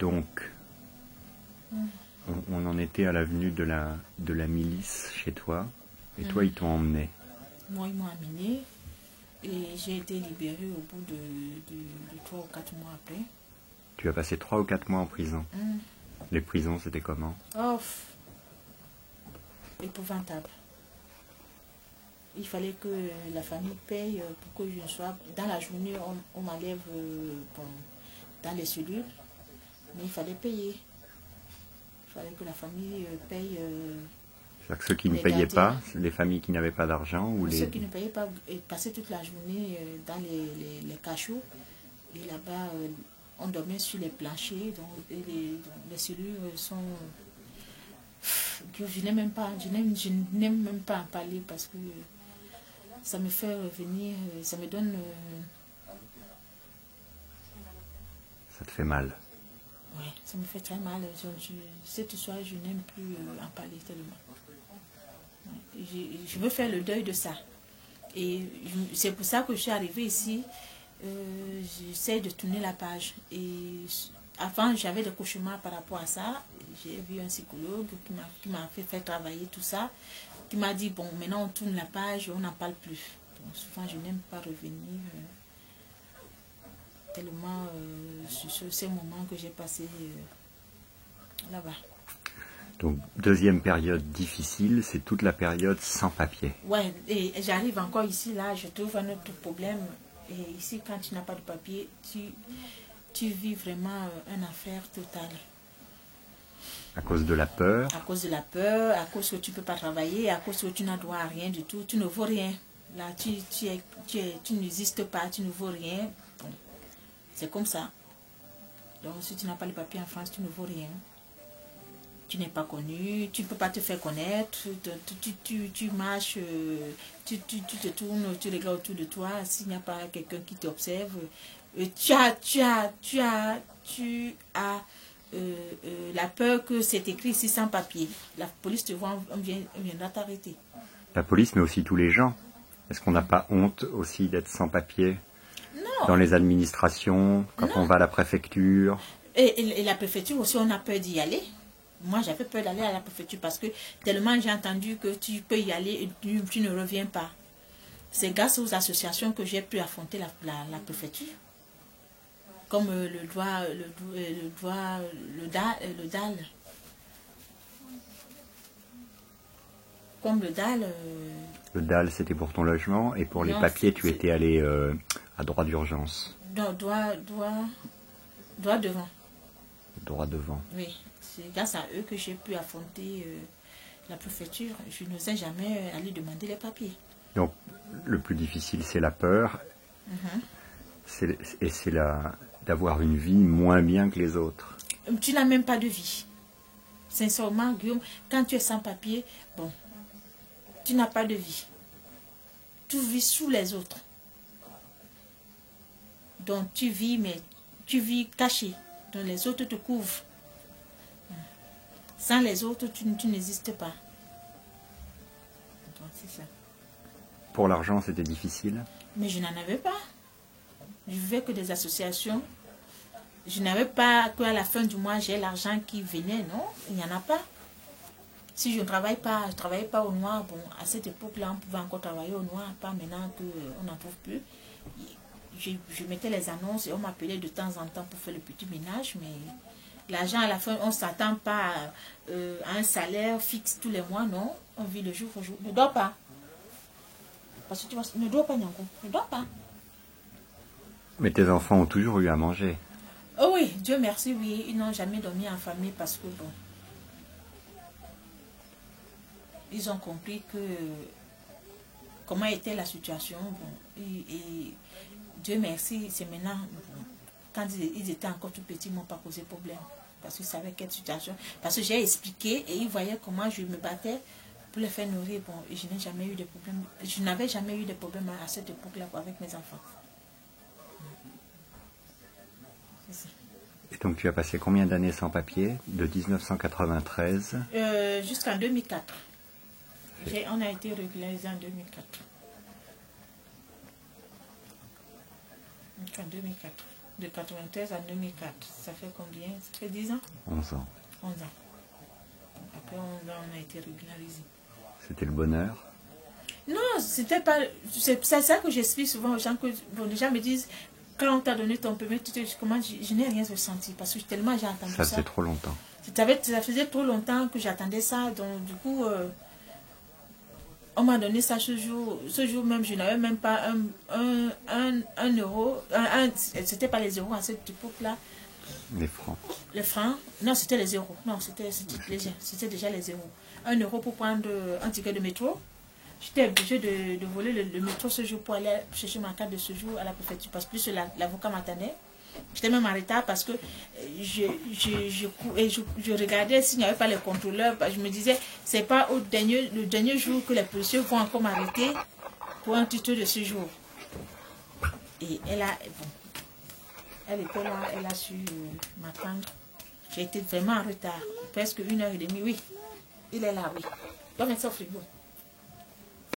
Donc, on en était à l'avenue de la milice chez toi, et toi, ils t'ont emmené. Moi, ils m'ont amené et j'ai été libérée au bout de 3 ou 4 mois après. Tu as passé 3 ou 4 mois en prison. Les prisons, c'était comment? Oh, épouvantable. Il fallait que la famille paye pour que je sois... Dans la journée, on m'enlève dans les cellules, mais il fallait payer. Il fallait que la famille paye... C'est-à-dire que ceux qui ne payaient pas, les familles qui n'avaient pas d'argent ou Ceux qui ne payaient pas passaient toute la journée dans les cachots. Et là-bas, on dormait sur les planchers. Donc, les cellules sont... Je n'aime même pas en parler parce que ça me fait revenir, ça me donne... Ça te fait mal? Oui, ça me fait très mal. Cette histoire, je n'aime plus en parler tellement. Je veux faire le deuil de ça. Et c'est pour ça que je suis arrivée ici. J'essaie de tourner la page. Et avant, j'avais des cauchemars par rapport à ça. J'ai vu un psychologue qui m'a fait travailler tout ça. Qui m'a dit, bon, maintenant on tourne la page, on n'en parle plus. Donc, souvent, je n'aime pas revenir tellement sur ces moments que j'ai passés là-bas. Donc, deuxième période difficile, c'est toute la période sans papier. Ouais, et j'arrive encore ici, là, je trouve un autre problème. Et ici, quand tu n'as pas de papier, tu vis vraiment un affaire totale. À cause de la peur? À cause de la peur, à cause que tu ne peux pas travailler, à cause que tu n'as droit à rien du tout, tu ne vaux rien. Là, tu n'existes pas, tu ne vaux rien. Bon, c'est comme ça. Donc, si tu n'as pas le papier en France, tu ne vaux rien. Tu n'es pas connu, tu ne peux pas te faire connaître, tu marches, tu te tournes, tu regardes autour de toi, s'il n'y a pas quelqu'un qui t'observe, tu as la peur que c'est écrit ici sans papier. La police te voit, on viendra t'arrêter. La police, mais aussi tous les gens. Est-ce qu'on n'a pas honte aussi d'être sans papier? Non. Dans les administrations, quand on va à la préfecture? Et la préfecture aussi, on a peur d'y aller. Moi, j'avais peur d'aller à la préfecture parce que tellement j'ai entendu que tu peux y aller et tu ne reviens pas. C'est grâce aux associations que j'ai pu affronter la préfecture. Comme le DAL. Comme le DAL. Le DAL, c'était pour ton logement, et pour les papiers, tu étais allé à droit d'urgence. Droit devant. Droit devant. Oui, c'est grâce à eux que j'ai pu affronter la préfecture. Je n'osais jamais aller demander les papiers. Donc, le plus difficile, c'est la peur. Et c'est d'avoir une vie moins bien que les autres. Tu n'as même pas de vie. Sincèrement, Guillaume, quand tu es sans papier, bon, tu n'as pas de vie. Tu vis sous les autres. Donc, tu vis, mais tu vis caché. Donc, les autres te couvrent. Sans les autres, tu n'existes pas. Donc, c'est ça. Pour l'argent, c'était difficile? Mais je n'en avais pas. Je vivais que des associations. Je n'avais pas qu'à la fin du mois, j'ai l'argent qui venait. Non, il n'y en a pas. Si je ne travaille pas, je ne travaille pas au noir. Bon, à cette époque-là, on pouvait encore travailler au noir. Pas maintenant qu'on n'en trouve plus. Je mettais les annonces et on m'appelait de temps en temps pour faire le petit ménage. Mais l'argent, à la fin, on ne s'attend pas à un salaire fixe tous les mois. Non, on vit le jour au jour. Ne dors pas. Parce que tu vois, ne dors pas, Nyanko. Ne dors pas. Mais tes enfants ont toujours eu à manger. Oh oui, Dieu merci, oui. Ils n'ont jamais dormi en famille parce que, bon, ils ont compris que comment était la situation. Bon, et Dieu merci, c'est maintenant, bon, quand ils étaient encore tout petits, ils ne m'ont pas posé problème. Parce qu'ils savaient quelle situation. Parce que j'ai expliqué et ils voyaient comment je me battais pour les faire nourrir. Bon, et je n'ai jamais eu de problème. Je n'avais jamais eu de problème à cette époque-là avec mes enfants. Et donc tu as passé combien d'années sans papier? De 1993 jusqu'en 2004. On a été régularisé en 2004. En 2004. De 93 à 2004. Ça fait combien? Ça fait 10 ans? 11 ans. 11 ans. Après 11 ans, on a été régularisé. C'était le bonheur? Non, c'était pas... C'est ça que j'explique souvent aux gens, que bon, les gens me disent, quand on t'a donné ton permis, comment je n'ai rien ressenti, parce que tellement j'ai entendu ça. Ça faisait trop longtemps. Ça faisait trop longtemps que j'attendais ça, donc du coup, on m'a donné ça ce jour. Ce jour même, je n'avais même pas un euro. C'était pas les euros à cette époque-là. Les francs. Les francs? Non, c'était les euros. Non, c'était déjà les euros. 1 euro pour prendre un ticket de métro. J'étais obligée de voler le métro ce jour pour aller chercher ma carte de séjour à la préfecture. Parce que plus l'avocat m'attendait. J'étais même en retard parce que je regardais s'il n'y avait pas les contrôleurs. Je me disais, c'est pas le dernier jour que les policiers vont encore m'arrêter pour un titre de séjour. Et elle était là, elle a su m'attendre. J'ai été vraiment en retard. Presque 1h30, oui. Il est là, oui. Donc, elle s'est au frigo.